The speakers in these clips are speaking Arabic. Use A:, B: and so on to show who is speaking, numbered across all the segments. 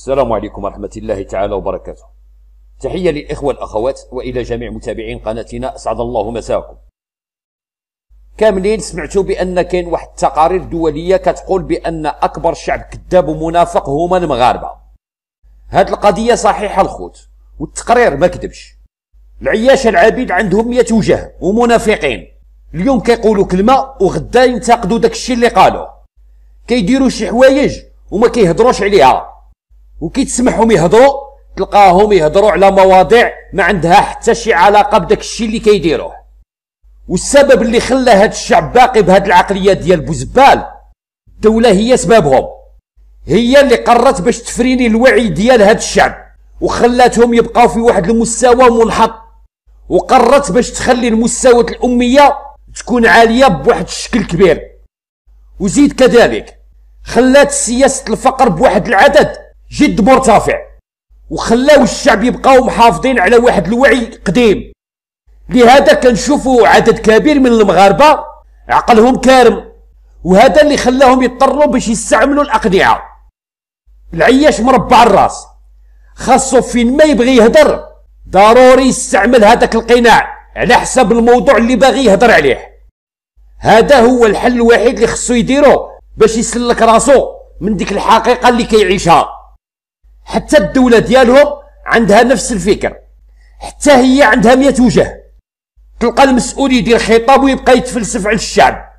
A: السلام عليكم ورحمة الله تعالى وبركاته. تحية للإخوة والأخوات وإلى جميع متابعين قناتنا، أسعد الله مساكم. كاملين سمعتوا بأن كاين واحد التقارير دولية كتقول بأن أكبر شعب كذاب ومنافق هما المغاربة. هاد القضية صحيحة الخوت، والتقرير ما كذبش. العياشة العبيد عندهم 100 وجه ومنافقين، اليوم كيقولوا كلمة وغدا ينتقدوا داكشي اللي قالوه. كيديروا شي حوايج وما كيهضروش عليها، وكيتسمحهم يهضروا تلقاهم يهضروا على مواضيع ما عندها حتى شي علاقه بداك الشيء اللي كيديروه. والسبب اللي خلى هاد الشعب باقي بهاد العقليه ديال بوزبال، الدوله هي سببهم، هي اللي قررت باش تفريني الوعي ديال هاد الشعب وخلاتهم يبقاو في واحد المستوى منحط، وقررت باش تخلي المستوى الاميه تكون عاليه بواحد الشكل كبير. وزيد كذلك خلات سياسه الفقر بواحد العدد جد مرتفع، وخلاو الشعب يبقاو محافظين على واحد الوعي قديم. لهذا كنشوفوا عدد كبير من المغاربه عقلهم كارم، وهذا اللي خلاهم يضطروا باش يستعملوا الاقنعه. العياش مربع الراس، خاصو فين ما يبغي يهضر ضروري يستعمل هذاك القناع على حسب الموضوع اللي باغي يهضر عليه. هذا هو الحل الوحيد اللي خصو يديرو باش يسلك راسو من ديك الحقيقه اللي كيعيشها. حتى الدوله ديالهم عندها نفس الفكر، حتى هي عندها 100 وجه. تلقى المسؤول يدير خطاب ويبقى يتفلسف على الشعب،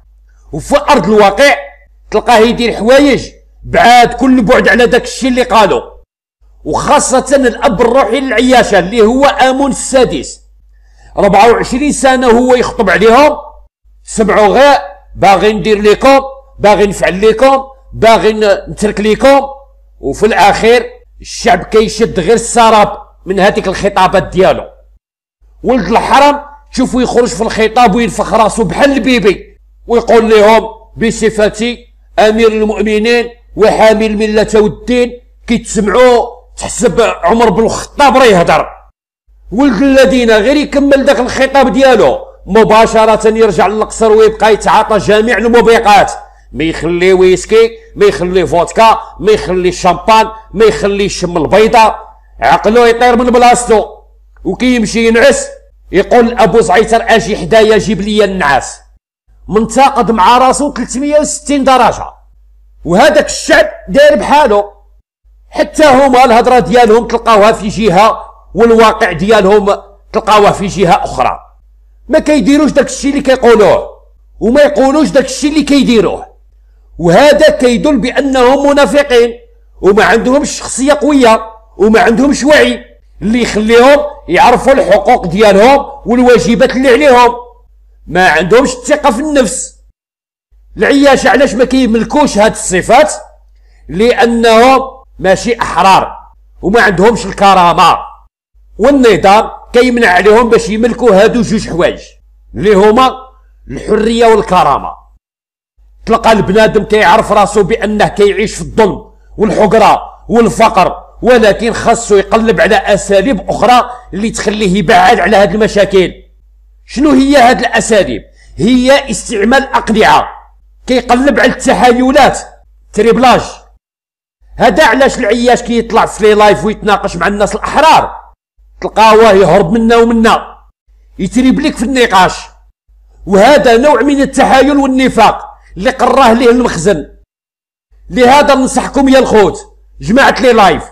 A: وفي ارض الواقع تلقاه يدير حوايج بعاد كل بعد على داك الشيء اللي قالوا. وخاصه الاب الروحي للعياشه اللي هو امون السادس، 24 سنه هو يخطب عليهم، سمعوا غير باغي ندير لكم، باغي نفعل لكم، باغي نترك لكم. وفي الاخير الشعب كيشد غير السراب من هذيك الخطابات ديالو. ولد الحرام تشوفوا يخرج في الخطاب وينفخ راسو بحال البيبي ويقول لهم بصفتي امير المؤمنين وحامي المله والدين. كيتسمعوا تحسب عمر بن الخطاب راه يهضر. ولد الذين غير يكمل داك الخطاب ديالو مباشره يرجع للقصر ويبقى يتعاطى جميع الموبقات، ما يخلي ويسكي، ما يخلي فودكا، ما يخلي الشامبان، ما يخلي الشم البيضة. عقلو يطير من بلاصتو وكيمشي ينعس يقول ابو زعيتر اجي حدايا جيب لي النعاس، منتقد مع راسو 360 درجه. وهذاك الشعب داير بحالو، حتى هما الهضره ديالهم تلقاوها في جهه والواقع ديالهم تلقاوها في جهه اخرى. ما كيديروش داك الشيء اللي كيقولوه وما يقولوش داك الشيء اللي كيديروه، وهذا كيدل بانهم منافقين وما عندهمش شخصيه قويه وما عندهمش وعي اللي يخليهم يعرفوا الحقوق ديالهم والواجبات اللي عليهم. ما عندهمش الثقه في النفس. العياشه علاش ما كيملكوش هاد الصفات؟ لانهم ماشي احرار وما عندهمش الكرامه، والنظام كيمنع عليهم باش يملكوا هادو جوج حوايج اللي هما الحريه والكرامه. تلقى البنادم كيعرف راسو بانه كيعيش في الظلم والحقره والفقر، ولكن خاصو يقلب على اساليب اخرى اللي تخليه يبعد على هاد المشاكل. شنو هي هاد الاساليب؟ هي استعمال اقنعه، كيقلب على التحايلات، تريبلاج. هذا علاش العياش كيطلع في لي لايف ويتناقش مع الناس الاحرار تلقاوه يهرب منا ومنا، يتريبليك في النقاش. وهذا نوع من التحايل والنفاق اللي قراه ليه المخزن. لهذا ننصحكم يا الخوت جماعه لي لايف،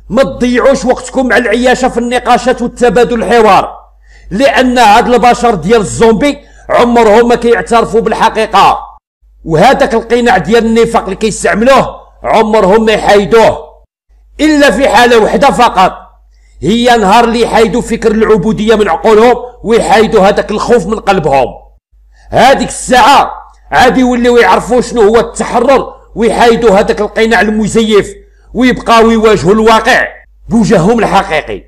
A: ما تضيعوش وقتكم مع العياشه في النقاشات والتبادل الحوار، لان هاد البشر ديال الزومبي عمرهم ما كيعترفوا بالحقيقه، وهذاك القناع ديال النفاق اللي كيستعملوه عمرهم ما يحايدوه الا في حاله وحده فقط، هي نهار اللي يحايدوا فكر العبوديه من عقولهم ويحايدوا هذاك الخوف من قلبهم. هذيك الساعه عاد يوليو يعرفوا شنو هو التحرر ويحايدوا هذاك القناع المزيف ويبقاو يواجهوا الواقع بوجههم الحقيقي.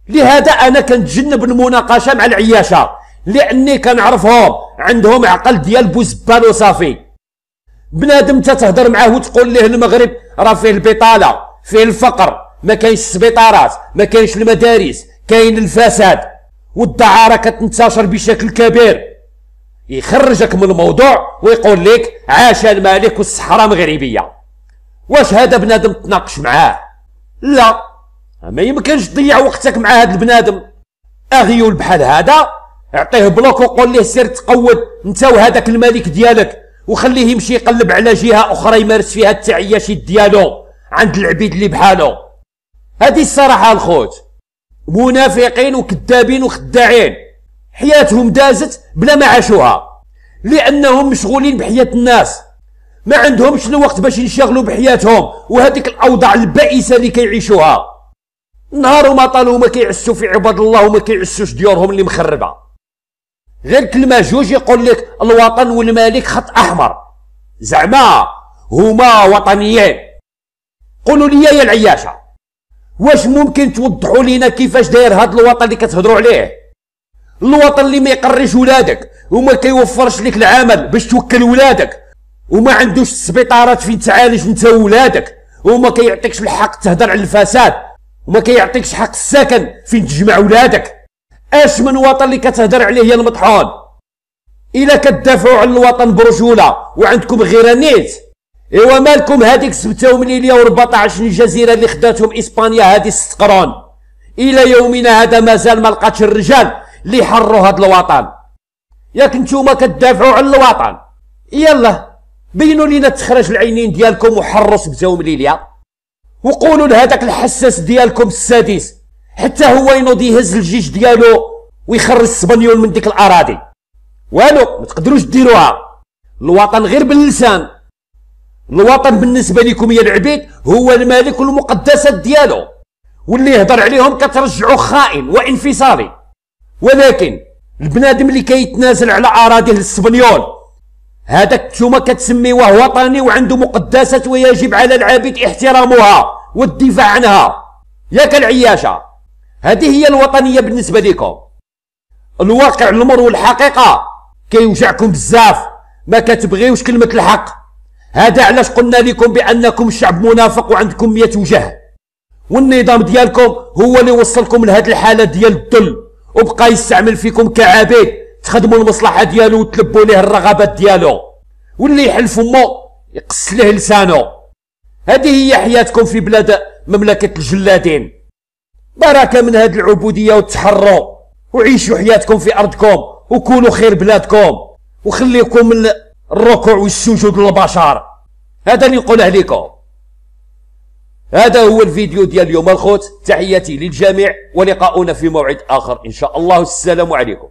A: لهذا انا كنتجنب المناقشه مع العياشه، لاني كنعرفهم عندهم عقل ديال بوزبال وصافي. بنادم انت تهضر معاه وتقول ليه المغرب راه فيه البطاله، فيه الفقر، ما كاينش السبيطارات، ما كاينش المدارس، كاين الفساد والدعاره كتنتشر بشكل كبير، يخرجك من الموضوع ويقول لك عاش الملك والصحراء مغربيه. واش هذا بنادم تناقش معاه؟ لا، ما يمكنش تضيع وقتك مع هذا البنادم اغيول بحال هذا. اعطيه بلوك وقول له سير تقود انت وهذاك الملك ديالك، وخليه يمشي يقلب على جهه اخرى يمارس فيها التعياشات ديالو عند العبيد اللي بحالو. هذه الصراحه الخوت، منافقين وكذابين وخداعين، حياتهم دازت بلا ما عاشوها، لانهم مشغولين بحياه الناس، ما عندهمش الوقت باش ينشغلوا بحياتهم وهذيك الاوضاع البائسه اللي كيعيشوها. نهار وما طالوا ما كيعسوا في عباد الله وما كيعسوش ديورهم اللي مخربه. غير كلمه جوج يقول لك الوطن والملك خط احمر، زعما هما وطنيين. قولوا لي يا العياشه، واش ممكن توضحوا لينا كيفاش داير هذا الوطن اللي كتهضروا عليه؟ الوطن اللي ما يقريش ولادك وما كيوفرش لك العمل باش توكل ولادك، وما عندوش السبيطارات فين تعالج انت وولادك، وما كيعطيكش الحق تهدر على الفساد، وما كيعطيكش حق السكن فين تجمع ولادك. اش من وطن اللي كتهدر عليه يا المطحون؟ الا كتدافعوا على الوطن برجوله وعندكم غير نيت، ايوا مالكم هذيك 6 مليون و14 جزيره اللي خداتهم اسبانيا هذه 6 قرون؟ الى يومنا هذا مازال ما لقاتش الرجال اللي يحرروا هذا الوطن. ياك نتوما كتدافعوا على الوطن، يلا بينوا لينا تخرج العينين ديالكم وحروا 6 مليون، وقولوا لهذاك الحساس ديالكم السادس حتى هو ينوض يهز الجيش ديالو ويخرج سبنيول من ديك الاراضي. والو ما تقدروش ديروها. الوطن غير باللسان. الوطن بالنسبه لكم يا العبيد هو الملك والمقدسات ديالو، واللي يهضر عليهم كترجعوا خائن وانفصالي. ولكن البنادم اللي كيتنازل على اراضيه للسبنيول هذاك نتوما كتسميوه وطني وعنده مقدسات ويجب على العبيد احترامها والدفاع عنها. ياك العياشه، هذه هي الوطنيه بالنسبه لكم. الواقع المر والحقيقه كيوجعكم بزاف، ما كتبغيوش كلمه الحق. هذا علاش قلنا لكم بانكم شعب منافق وعندكم 100 وجه، والنظام ديالكم هو اللي وصلكم لهذه الحاله ديال الذل، وبقى يستعمل فيكم كعبيد تخدموا المصلحه ديالو وتلبوا ليه الرغبات ديالو، واللي يحل فمو يقص ليه لسانه. هذه هي حياتكم في بلاد مملكه الجلادين. بركه من هذه العبوديه وتحروا وعيشوا حياتكم في ارضكم وكونوا خير بلادكم، وخليكم من الركوع والسجود للبشر. هذا اللي نقوله لكم. هذا هو الفيديو ديال اليوم الخوت، تحياتي للجميع ولقاؤنا في موعد اخر ان شاء الله. السلام عليكم.